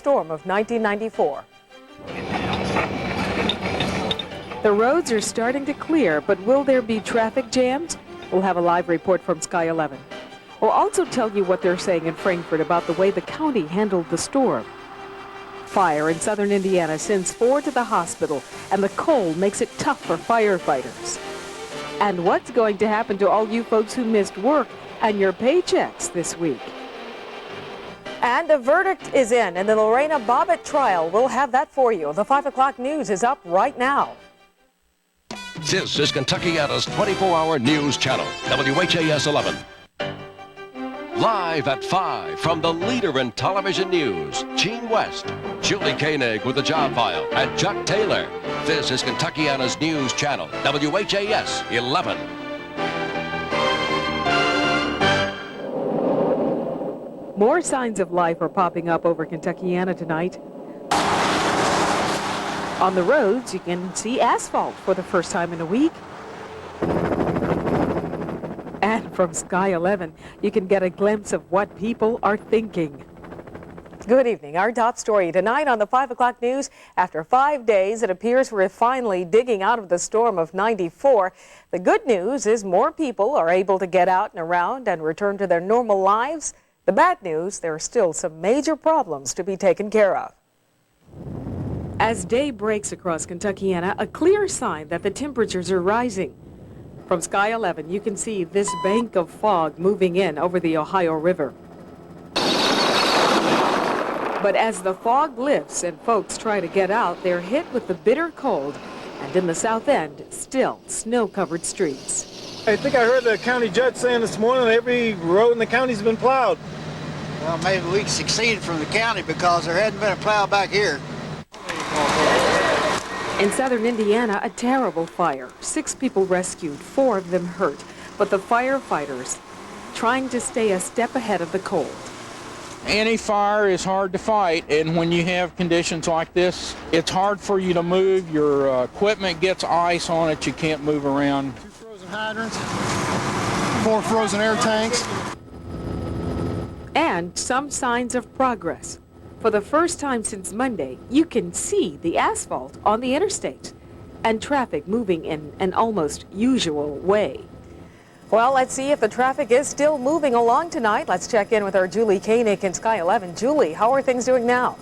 storm of 1994. The roads are starting to clear, but will there be traffic jams? We'll have a live report from Sky 11. We'll also tell you what they're saying in Frankfort about the way the county handled the storm. Fire in southern Indiana sends 4 to the hospital, and the cold makes it tough for firefighters. And what's going to happen to all you folks who missed work and your paychecks this week? And a verdict is in the Lorena Bobbitt trial. We'll have that for you. The 5 o'clock news is up right now. This is Kentuckiana's 24-hour news channel, WHAS 11. Live at 5 from the leader in television news, Gene West, Julie Koenig with the job file, and Chuck Taylor. This is Kentuckiana's news channel, WHAS 11. More signs of life are popping up over Kentuckiana tonight. On the roads, you can see asphalt for the first time in a week. And from Sky 11, you can get a glimpse of what people are thinking. Good evening. Our top story tonight on the 5 o'clock news. After 5 days, it appears we're finally digging out of the storm of 94. The good news is more people are able to get out and around and return to their normal lives. The bad news, there are still some major problems to be taken care of. As day breaks across Kentuckiana, a clear sign that the temperatures are rising. From Sky 11, you can see this bank of fog moving in over the Ohio River. But as the fog lifts and folks try to get out, they're hit with the bitter cold, and in the south end, still snow-covered streets. I think I heard the county judge saying this morning that every road in the county's been plowed. Well, maybe we succeeded from the county because there hadn't been a plow back here. In southern Indiana, a terrible fire. 6 people rescued, 4 of them hurt. But the firefighters trying to stay a step ahead of the cold. Any fire is hard to fight, and when you have conditions like this, it's hard for you to move. Your equipment gets ice on it. You can't move around. 2 frozen hydrants, 4 frozen air tanks. And some signs of progress. For the first time since Monday, you can see the asphalt on the interstate and traffic moving in an almost usual way. Well, let's see if the traffic is still moving along tonight. Let's check in with our Julie Koenig in Sky 11. Julie, how are things doing now?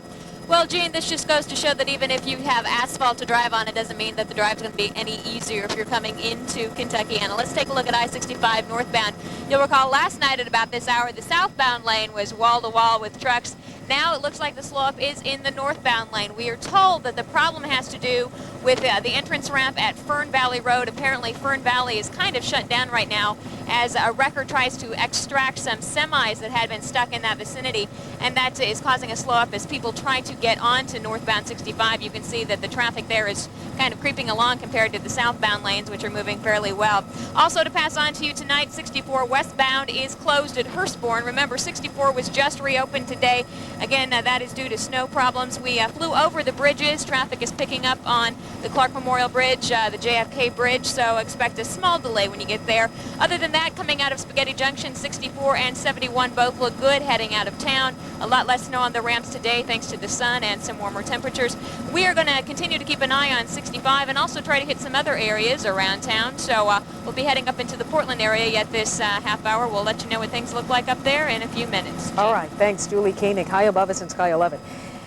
Well, Gene, this just goes to show that even if you have asphalt to drive on, it doesn't mean that the drive's going to be any easier if you're coming into Kentuckiana. Let's take a look at I-65 northbound. You'll recall last night at about this hour, the southbound lane was wall-to-wall with trucks. Now it looks like the slowup is in the northbound lane. We are told that the problem has to do with the entrance ramp at Fern Valley Road. Apparently Fern Valley is kind of shut down right now as a wrecker tries to extract some semis that had been stuck in that vicinity, and that is causing a slowup as people try to get onto northbound 65. You can see that the traffic there is kind of creeping along compared to the southbound lanes, which are moving fairly well. Also to pass on to you tonight, 64 westbound is closed at Hurstbourne. Remember, 64 was just reopened today. Again, that is due to snow problems. We flew over the bridges. Traffic is picking up on the Clark Memorial Bridge, the JFK Bridge, so expect a small delay when you get there. Other than that, coming out of Spaghetti Junction, 64 and 71 both look good heading out of town. A lot less snow on the ramps today thanks to the sun and some warmer temperatures. We are going to continue to keep an eye on 65 and also try to hit some other areas around town. So we'll be heading up into the Portland area yet this half hour. We'll let you know what things look like up there in a few minutes. All right. Thanks, Julie Koenig. High above us in Sky 11.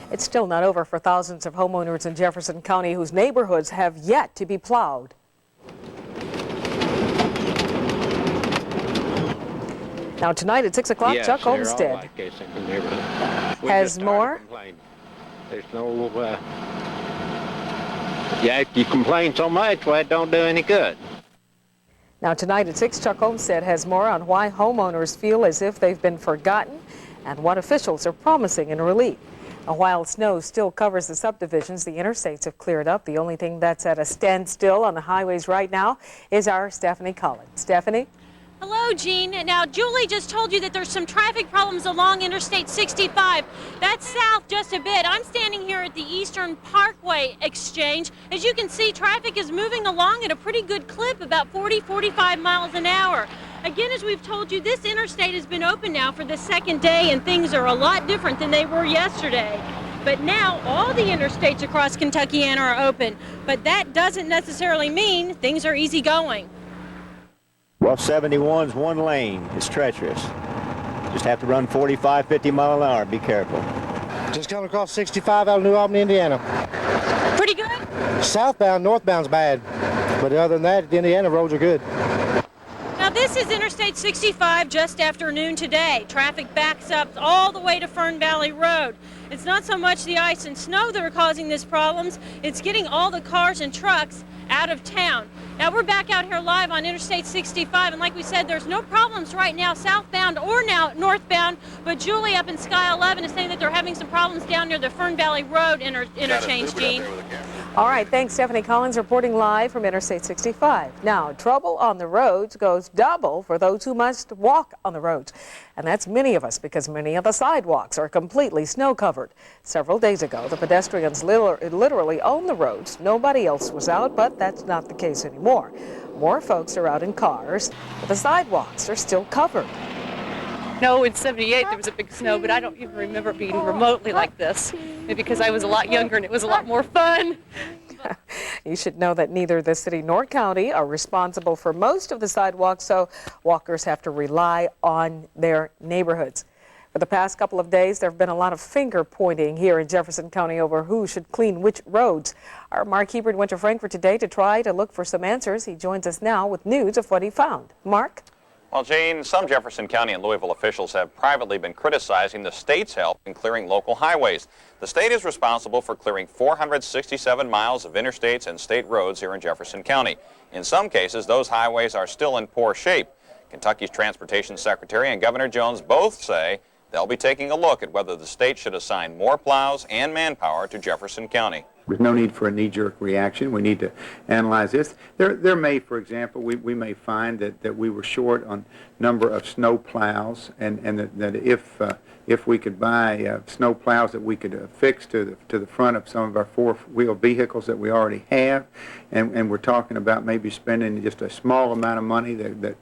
It's still not over for thousands of homeowners in Jefferson County whose neighborhoods have yet to be plowed. Now tonight at 6 o'clock, Chuck Olmstead has more. There's no, you complain so much, well, it don't do any good. Now tonight at 6, Chuck Olmstead has more on why homeowners feel as if they've been forgotten and what officials are promising in relief. Now, while snow still covers the subdivisions, the interstates have cleared up. The only thing that's at a standstill on the highways right now is our Stephanie Collins. Stephanie? Hello, Gene. Now, Julie just told you that there's some traffic problems along Interstate 65. That's south just a bit. I'm standing here at the Eastern Parkway Exchange. As you can see, traffic is moving along at a pretty good clip, about 40-45 miles an hour. Again, as we've told you, this interstate has been open now for the second day, and things are a lot different than they were yesterday. But now all the interstates across Kentuckiana are open. But that doesn't necessarily mean things are easy going. Well, 71's one lane. It's treacherous. Just have to run 45, 50 mile an hour. Be careful. Just coming across 65 out of New Albany, Indiana. Pretty good? Southbound, northbound's bad. But other than that, the Indiana roads are good. Now this is Interstate 65 just after noon today. Traffic backs up all the way to Fern Valley Road. It's not so much the ice and snow that are causing these problems, it's getting all the cars and trucks out of town. Now we're back out here live on Interstate 65, and like we said, there's no problems right now southbound or now northbound, but Julie up in Sky 11 is saying that they're having some problems down near the Fern Valley Road interchange, Gene. All right, thanks, Stephanie Collins reporting live from Interstate 65. Now, trouble on the roads goes double for those who must walk on the roads. And that's many of us, because many of the sidewalks are completely snow-covered. Several days ago, the pedestrians literally owned the roads. Nobody else was out, but that's not the case anymore. More folks are out in cars, but the sidewalks are still covered. No, in '78 there was a big snow, but I don't even remember it being remotely like this. Maybe because I was a lot younger and it was a lot more fun. You should know that neither the city nor county are responsible for most of the sidewalks, so walkers have to rely on their neighborhoods. For the past couple of days, there have been a lot of finger pointing here in Jefferson County over who should clean which roads. Our Mark Hebert went to Frankfort today to try to look for some answers. He joins us now with news of what he found. Mark? Well, Jane, some Jefferson County and Louisville officials have privately been criticizing the state's help in clearing local highways. The state is responsible for clearing 467 miles of interstates and state roads here in Jefferson County. In some cases, those highways are still in poor shape. Kentucky's Transportation Secretary and Governor Jones both say they'll be taking a look at whether the state should assign more plows and manpower to Jefferson County. There's no need for a knee-jerk reaction. We need to analyze this. There may, for example, we may find that we were short on number of snow plows, and that if we could buy snow plows that we could affix to the front of some of our four-wheel vehicles that we already have, and we're talking about maybe spending just a small amount of money that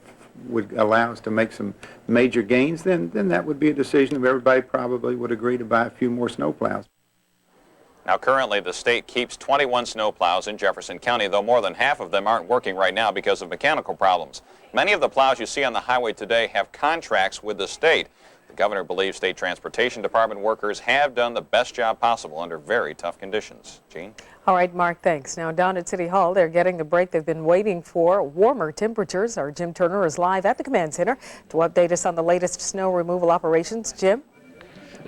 would allow us to make some major gains, then that would be a decision of everybody probably would agree to buy a few more snow plows. Now, currently, the state keeps 21 snow plows in Jefferson County, though more than half of them aren't working right now because of mechanical problems. Many of the plows you see on the highway today have contracts with the state. The governor believes state transportation department workers have done the best job possible under very tough conditions. Gene? All right, Mark, thanks. Now, down at City Hall, they're getting the break they've been waiting for, warmer temperatures. Our Jim Turner is live at the command center to update us on the latest snow removal operations. Jim?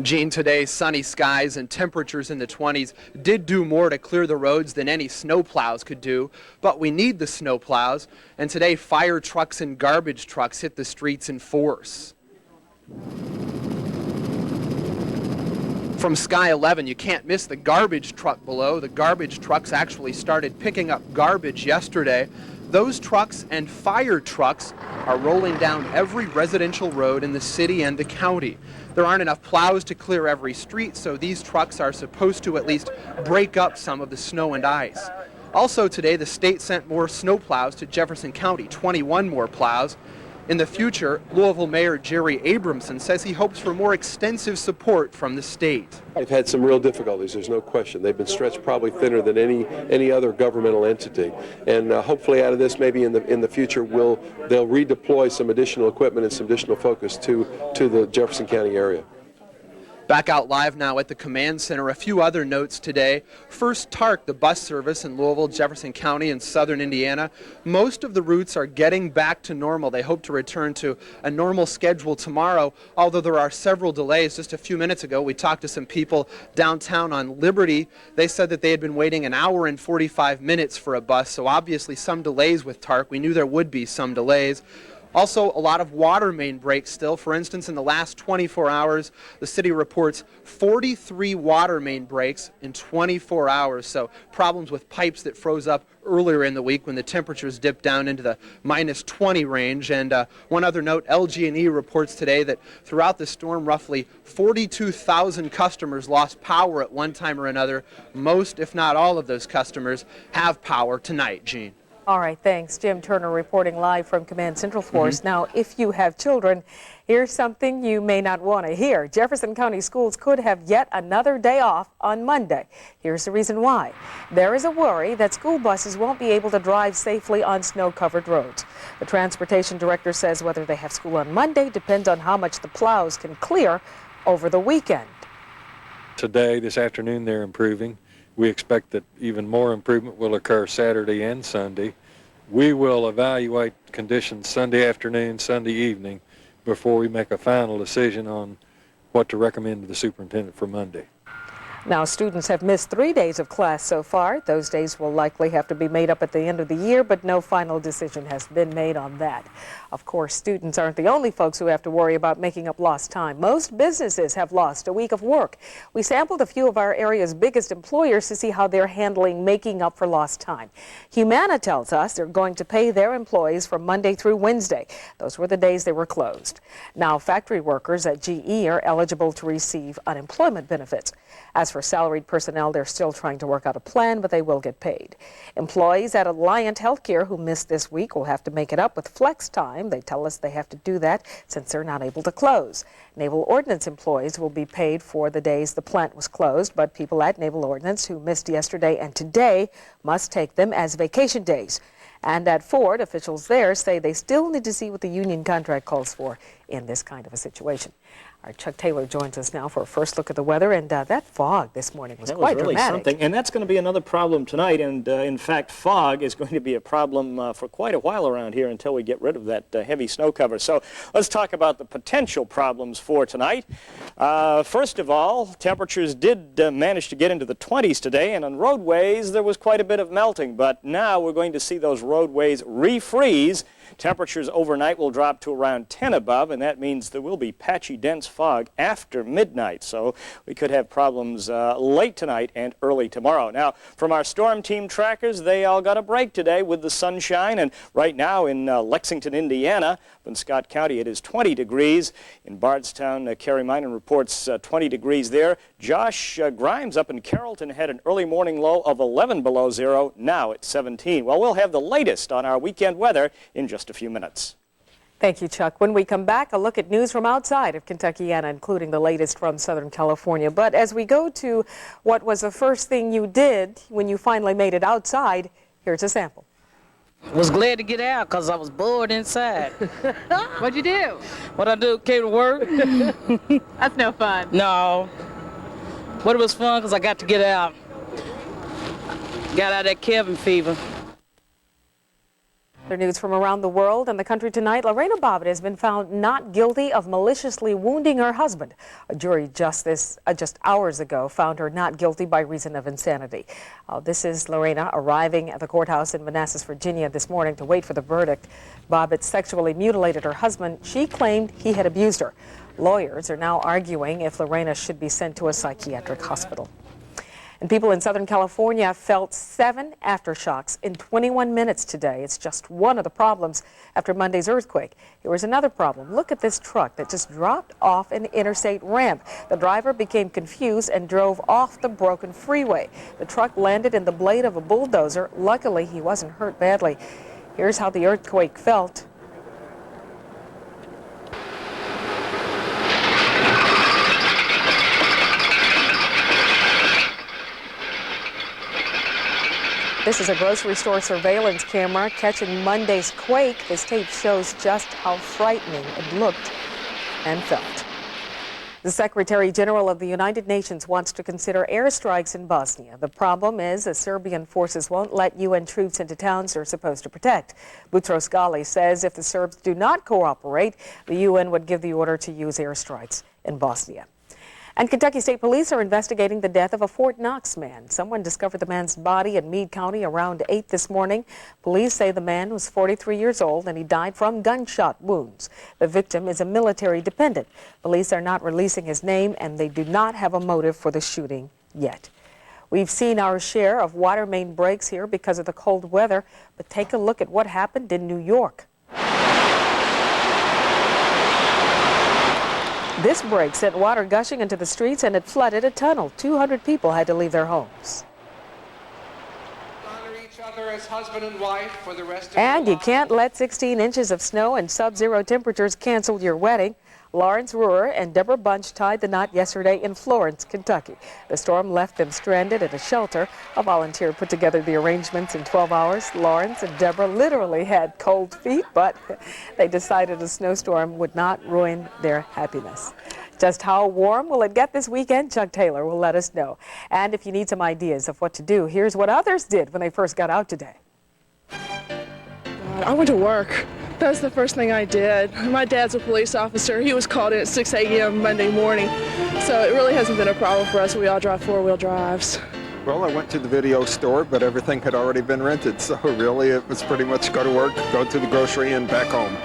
Gene, today sunny skies and temperatures in the 20s did do more to clear the roads than any snow plows could do, but we need the snow plows, and today fire trucks and garbage trucks hit the streets in force. From Sky 11, you can't miss the garbage truck below. The garbage trucks actually started picking up garbage yesterday. Those trucks and fire trucks are rolling down every residential road in the city and the county. There aren't enough plows to clear every street, so these trucks are supposed to at least break up some of the snow and ice. Also today, the state sent more snow plows to Jefferson County, 21 more plows. In the future, Louisville Mayor Jerry Abramson says he hopes for more extensive support from the state. They've had some real difficulties, there's no question. They've been stretched probably thinner than any other governmental entity. And hopefully out of this, maybe in the future, they'll redeploy some additional equipment and some additional focus to the Jefferson County area. Back out live now at the command center. A few other notes today. First, TARC, the bus service in Louisville, Jefferson County, and southern Indiana. Most of the routes are getting back to normal. They hope to return to a normal schedule tomorrow, although there are several delays. Just a few minutes ago, we talked to some people downtown on Liberty. They said that they had been waiting an hour and 45 minutes for a bus, so obviously some delays with TARC. We knew there would be some delays. Also, a lot of water main breaks still. For instance, in the last 24 hours, the city reports 43 water main breaks in 24 hours. So problems with pipes that froze up earlier in the week when the temperatures dipped down into the -20 range. And one other note, LG&E reports today that throughout the storm, roughly 42,000 customers lost power at one time or another. Most, if not all, of those customers have power tonight, Gene. All right, thanks. Jim Turner reporting live from Command Central Force. Now, if you have children, here's something you may not want to hear. Jefferson County schools could have yet another day off on Monday. Here's the reason why. There is a worry that school buses won't be able to drive safely on snow-covered roads. The transportation director says whether they have school on Monday depends on how much the plows can clear over the weekend. Today, this afternoon, they're improving. We expect that even more improvement will occur Saturday and Sunday. We will evaluate conditions Sunday afternoon, Sunday evening, before we make a final decision on what to recommend to the superintendent for Monday. Now, students have missed 3 days of class so far. Those days will likely have to be made up at the end of the year, but no final decision has been made on that. Of course, students aren't the only folks who have to worry about making up lost time. Most businesses have lost a week of work. We sampled a few of our area's biggest employers to see how they're handling making up for lost time. Humana tells us they're going to pay their employees from Monday through Wednesday. Those were the days they were closed. Now, factory workers at GE are eligible to receive unemployment benefits. As for salaried personnel, they're still trying to work out a plan, but they will get paid. Employees at Alliant Healthcare who missed this week will have to make it up with flex time. They tell us they have to do that since they're not able to close. Naval Ordnance employees will be paid for the days the plant was closed, but people at Naval Ordnance who missed yesterday and today must take them as vacation days. And at Ford, officials there say they still need to see what the union contract calls for in this kind of a situation. Our Chuck Taylor joins us now for a first look at the weather, and that fog this morning was quite really dramatic. Something. And that's going to be another problem tonight, and in fact, fog is going to be a problem for quite a while around here until we get rid of that heavy snow cover. So let's talk about the potential problems for tonight. First of all, temperatures did manage to get into the 20s today, and on roadways there was quite a bit of melting, but now we're going to see those roadways refreeze. Temperatures overnight will drop to around 10 above, and that means there will be patchy, dense fog after midnight. So we could have problems late tonight and early tomorrow. Now, from our storm team trackers, they all got a break today with the sunshine. And right now in Lexington, Indiana, up in Scott County, it is 20 degrees. In Bardstown, Kerry Minen reports 20 degrees there. Josh Grimes up in Carrollton had an early morning low of 11 below zero. Now it's 17. Well, we'll have the latest on our weekend weather in just a few minutes. Thank you, Chuck. When we come back, a look at news from outside of Kentuckiana, including the latest from Southern California. But as we go to what was the first thing you did when you finally made it outside, here's a sample. Was glad to get out because I was bored inside. What'd you do? What I do, came to work. That's no fun. No. But it was fun because I got to get out. Got out of that cabin fever. Other news from around the world and the country tonight. Lorena Bobbitt has been found not guilty of maliciously wounding her husband. A jury just hours ago found her not guilty by reason of insanity. This is Lorena arriving at the courthouse in Manassas, Virginia this morning to wait for the verdict. Bobbitt sexually mutilated her husband. She claimed he had abused her. Lawyers are now arguing if Lorena should be sent to a psychiatric hospital. And people in Southern California felt 7 aftershocks in 21 minutes today. It's just one of the problems after Monday's earthquake. Here was another problem. Look at this truck that just dropped off an interstate ramp. The driver became confused and drove off the broken freeway. The truck landed in the blade of a bulldozer. Luckily, he wasn't hurt badly. Here's how the earthquake felt. This is a grocery store surveillance camera catching Monday's quake. This tape shows just how frightening it looked and felt. The Secretary General of the United Nations wants to consider airstrikes in Bosnia. The problem is the Serbian forces won't let UN troops into towns they're supposed to protect. Boutros Ghali says if the Serbs do not cooperate, the UN would give the order to use airstrikes in Bosnia. And Kentucky State Police are investigating the death of a Fort Knox man. Someone discovered the man's body in Meade County around 8 this morning. Police say the man was 43 years old and he died from gunshot wounds. The victim is a military dependent. Police are not releasing his name and they do not have a motive for the shooting yet. We've seen our share of water main breaks here because of the cold weather, but take a look at what happened in New York. This break sent water gushing into the streets and it flooded a tunnel. 200 people had to leave their homes. Honor each other together as husband and wife for the rest of And your you can't let 16 inches of snow and sub-zero temperatures cancel your wedding. Lawrence Ruhr and Deborah Bunch tied the knot yesterday in Florence, Kentucky. The storm left them stranded at a shelter. A volunteer put together the arrangements in 12 hours. Lawrence and Deborah literally had cold feet, but they decided a snowstorm would not ruin their happiness. Just how warm will it get this weekend? Chuck Taylor will let us know. And if you need some ideas of what to do, here's what others did when they first got out today. I went to work. That was the first thing I did. My dad's a police officer. He was called in at 6 a.m. Monday morning. So it really hasn't been a problem for us. We all drive four-wheel drives. Well, I went to the video store, but everything had already been rented. So really it was pretty much go to work, go to the grocery, and back home.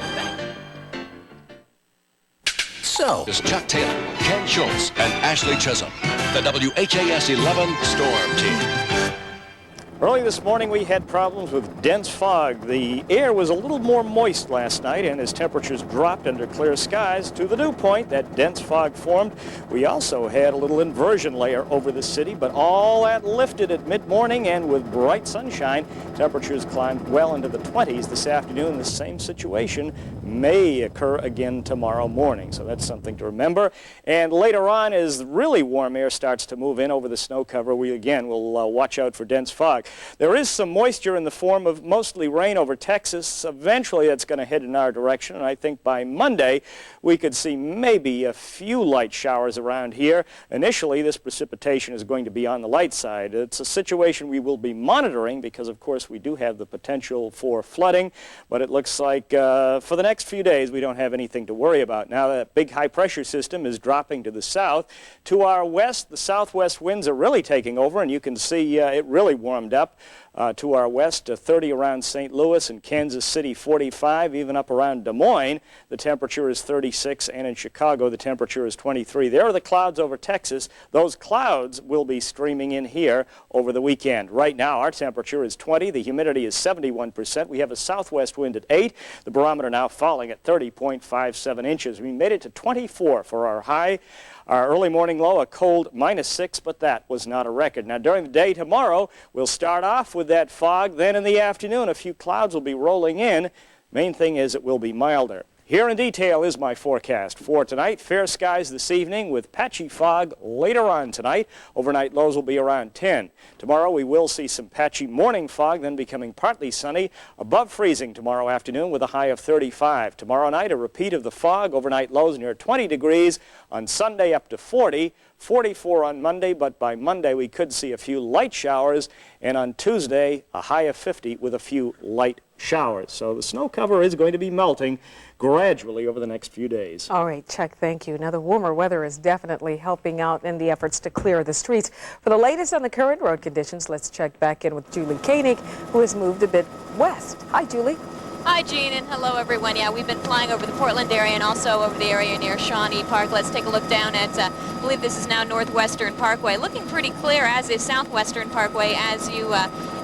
So, is Chuck Taylor, Ken Schultz, and Ashley Chisholm, the WHAS 11 Storm Team. Early this morning, we had problems with dense fog. The air was a little more moist last night, and as temperatures dropped under clear skies to the dew point, that dense fog formed. We also had a little inversion layer over the city, but all that lifted at mid-morning, and with bright sunshine, temperatures climbed well into the 20s this afternoon. The same situation may occur again tomorrow morning, so that's something to remember. And later on, as really warm air starts to move in over the snow cover, we again will watch out for dense fog. There is some moisture in the form of mostly rain over Texas. Eventually that's going to head in our direction, and I think by Monday we could see maybe a few light showers around here. Initially this precipitation is going to be on the light side. It's a situation we will be monitoring because of course we do have the potential for flooding, but it looks like for the next few days we don't have anything to worry about. Now that big high pressure system is dropping to the south. To our west, the southwest winds are really taking over, and you can see it really warmed up. To our west, 30 around St. Louis and Kansas City, 45, even up around Des Moines. The temperature is 36, and in Chicago, the temperature is 23. There are the clouds over Texas. Those clouds will be streaming in here over the weekend. Right now, our temperature is 20. The humidity is 71%. We have a southwest wind at 8. The barometer now falling at 30.57 inches. We made it to 24 for our high. Our early morning low, a cold -6, but that was not a record. Now, during the day tomorrow, we'll start off with that fog. Then in the afternoon, a few clouds will be rolling in. Main thing is it will be milder. Here in detail is my forecast for tonight. Fair skies this evening with patchy fog later on tonight. Overnight lows will be around 10. Tomorrow we will see some patchy morning fog, then becoming partly sunny. Above freezing tomorrow afternoon with a high of 35. Tomorrow night a repeat of the fog. Overnight lows near 20 degrees. On Sunday up to 40. 44 on Monday, but by Monday we could see a few light showers, and on Tuesday a high of 50 with a few light showers. So the snow cover is going to be melting gradually over the next few days. All right, Chuck, thank you. Now the warmer weather is definitely helping out in the efforts to clear the streets. For the latest on the current road conditions, let's check back in with Julie Koenig, who has moved a bit west. Hi, Julie. Hi, Jean, and hello, everyone. Yeah, we've been flying over the Portland area and also over the area near Shawnee Park. Let's take a look down at, I believe this is now Northwestern Parkway. Looking pretty clear, as is Southwestern Parkway, as you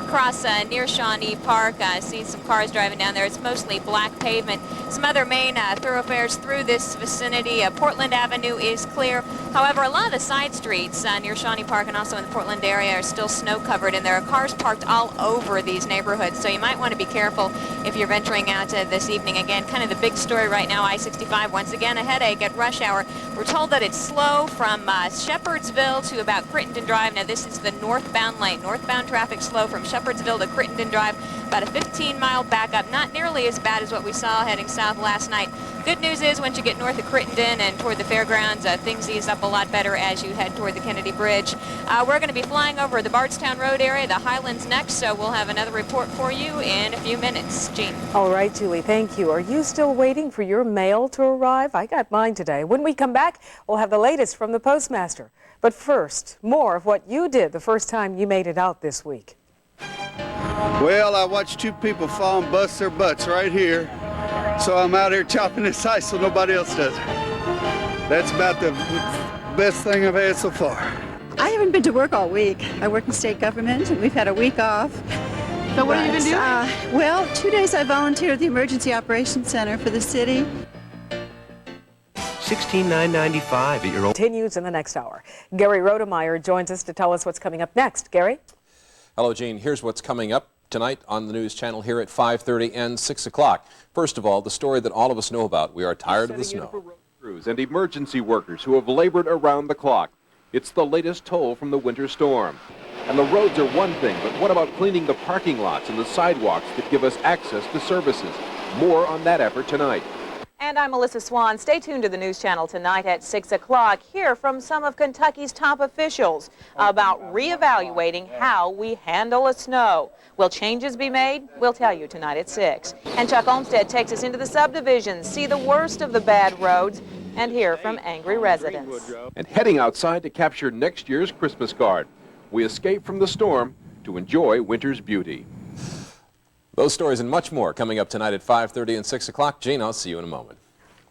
cross near Shawnee Park. See some cars driving down there. It's mostly black pavement. Some other main thoroughfares through this vicinity. Portland Avenue is clear. However, a lot of the side streets near Shawnee Park and also in the Portland area are still snow covered, and there are cars parked all over these neighborhoods. So you might want to be careful if you're venturing out this evening. Again, kind of the big story right now, I-65, once again a headache at rush hour. We're told that it's slow from Shepherdsville to about Crittenden Drive. Now this is the northbound lane. Northbound traffic slow from Shepherdsville to Crittenden Drive. About a 15-mile backup. Not nearly as bad as what we saw heading south last night. Good news is once you get north of Crittenden and toward the fairgrounds, things ease up a lot better as you head toward the Kennedy Bridge. We're going to be flying over the Bardstown Road area, the Highlands next, so we'll have another report for you in a few minutes. Jean. All right, Julie, thank you. Are you still waiting for your mail to arrive? I got mine today. When we come back, we'll have the latest from the postmaster. But first, more of what you did the first time you made it out this week. Well, I watched two people fall and bust their butts right here. So I'm out here chopping this ice so nobody else does it. That's about the best thing I've had so far. I haven't been to work all week. I work in state government and we've had a week off. So what have you been doing? Well, 2 days I volunteered at the Emergency Operations Center for the city. $16,995 at your own. Continues in the next hour. Gary Rodemeyer joins us to tell us what's coming up next. Gary? Hello, Jean. Here's what's coming up. tonight on the news channel here at 5:30 and 6 o'clock. First of all, the story that all of us know about. We are tired of the snow. Crews and emergency workers who have labored around the clock. It's the latest toll from the winter storm. And the roads are one thing, but what about cleaning the parking lots and the sidewalks that give us access to services? More on that effort tonight. And I'm Melissa Swan. Stay tuned to the news channel tonight at 6 o'clock. Hear from some of Kentucky's top officials about reevaluating how we handle a snow. Will changes be made? We'll tell you tonight at 6. And Chuck Olmstead takes us into the subdivisions, see the worst of the bad roads, and hear from angry residents. And heading outside to capture next year's Christmas card. We escape from the storm to enjoy winter's beauty. Those stories and much more coming up tonight at 5:30 and 6 o'clock. Gene, I'll see you in a moment.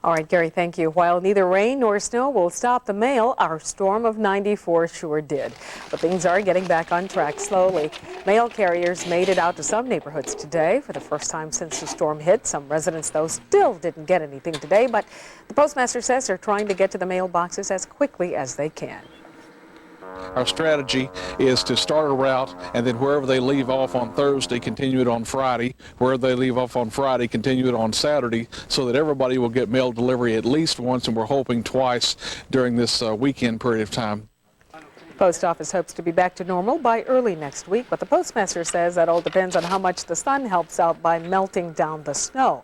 All right, Gary, thank you. While neither rain nor snow will stop the mail, our storm of 94 sure did. But things are getting back on track slowly. Mail carriers made it out to some neighborhoods today for the first time since the storm hit. Some residents, though, still didn't get anything today, but the postmaster says they're trying to get to the mailboxes as quickly as they can. Our strategy is to start a route, and then wherever they leave off on Thursday, continue it on Friday. Wherever they leave off on Friday, continue it on Saturday, so that everybody will get mail delivery at least once, and we're hoping twice during this weekend period of time. Post office hopes to be back to normal by early next week, but the postmaster says that all depends on how much the sun helps out by melting down the snow.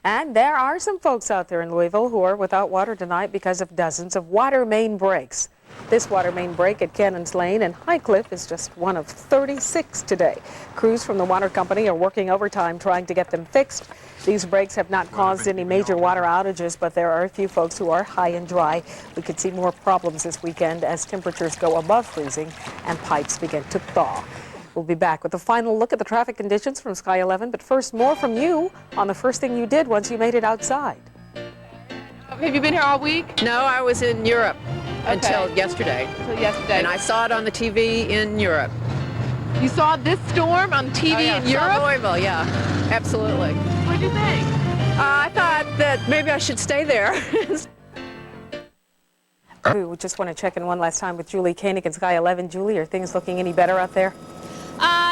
And there are some folks out there in Louisville who are without water tonight because of dozens of water main breaks. This water main break at Cannons Lane and Highcliffe is just one of 36 today. Crews from the water company are working overtime trying to get them fixed. These breaks have not caused any major water outages, but there are a few folks who are high and dry. We could see more problems this weekend as temperatures go above freezing and pipes begin to thaw. We'll be back with a final look at the traffic conditions from Sky 11, but first, more from you on the first thing you did once you made it outside. Have you been here all week? No, I was in Europe until yesterday. And I saw it on the TV in Europe. You saw this storm on TV in Europe? Louisville, yeah, absolutely. What did you think? I thought that maybe I should stay there. We just want to check in one last time with Julie Koenig in Sky 11. Julie, are things looking any better out there?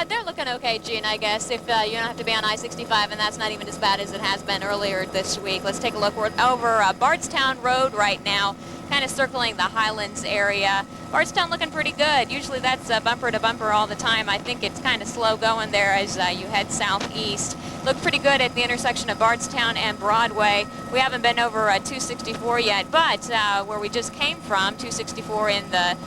They're looking okay, Gene, I guess, if you don't have to be on I-65, and that's not even as bad as it has been earlier this week. Let's take a look. We're over Bardstown Road right now, kind of circling the Highlands area. Bardstown looking pretty good. Usually that's bumper to bumper all the time. I think it's kind of slow going there as you head southeast. Look pretty good at the intersection of Bardstown and Broadway. We haven't been over 264 yet, but where we just came from, 264 in the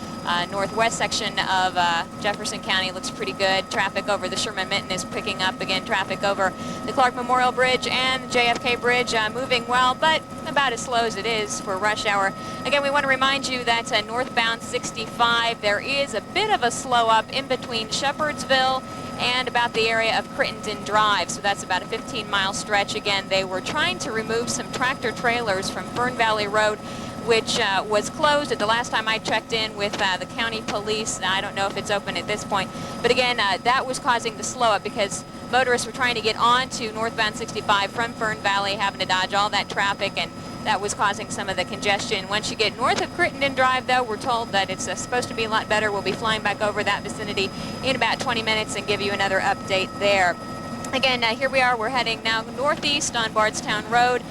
northwest section of Jefferson County looks pretty good. Traffic over the Sherman-Minton is picking up again. Traffic over the Clark Memorial Bridge and the JFK Bridge moving well, but about as slow as it is for rush hour. Again, we want to remind you that northbound 65, there is a bit of a slow up in between Shepherdsville and about the area of Crittenden Drive. So that's about a 15-mile stretch. Again, they were trying to remove some tractor trailers from Fern Valley Road, which was closed at the last time I checked in with the county police. I don't know if it's open at this point. But again, that was causing the slow up because motorists were trying to get onto northbound 65 from Fern Valley, having to dodge all that traffic, and that was causing some of the congestion. Once you get north of Crittenden Drive, though, we're told that it's supposed to be a lot better. We'll be flying back over that vicinity in about 20 minutes and give you another update there. Again, here we are. We're heading now northeast on Bardstown Road.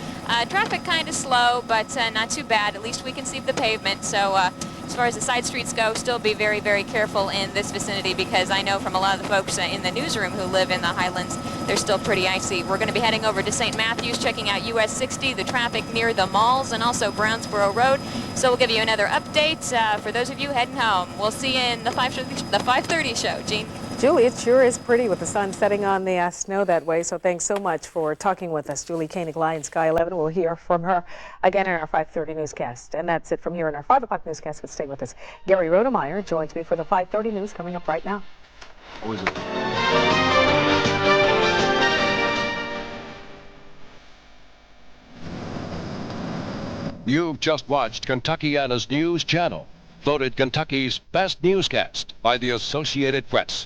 Traffic kind of slow, but not too bad. At least we can see the pavement. So as far as the side streets go, still be very, very careful in this vicinity because I know from a lot of the folks in the newsroom who live in the Highlands, they're still pretty icy. We're going to be heading over to St. Matthews, checking out US 60, the traffic near the malls, and also Brownsboro Road. So we'll give you another update for those of you heading home. We'll see you in the 5:30 show. Gene? Julie, it sure is pretty with the sun setting on the snow that way, so thanks so much for talking with us. Julie Koenig, Lion Sky 11. We'll hear from her again in our 5:30 newscast. And that's it from here in our 5 o'clock newscast, but stay with us. Gary Rodemeyer joins me for the 5:30 news coming up right now. You've just watched Kentuckiana's News Channel, voted Kentucky's best newscast by the Associated Press.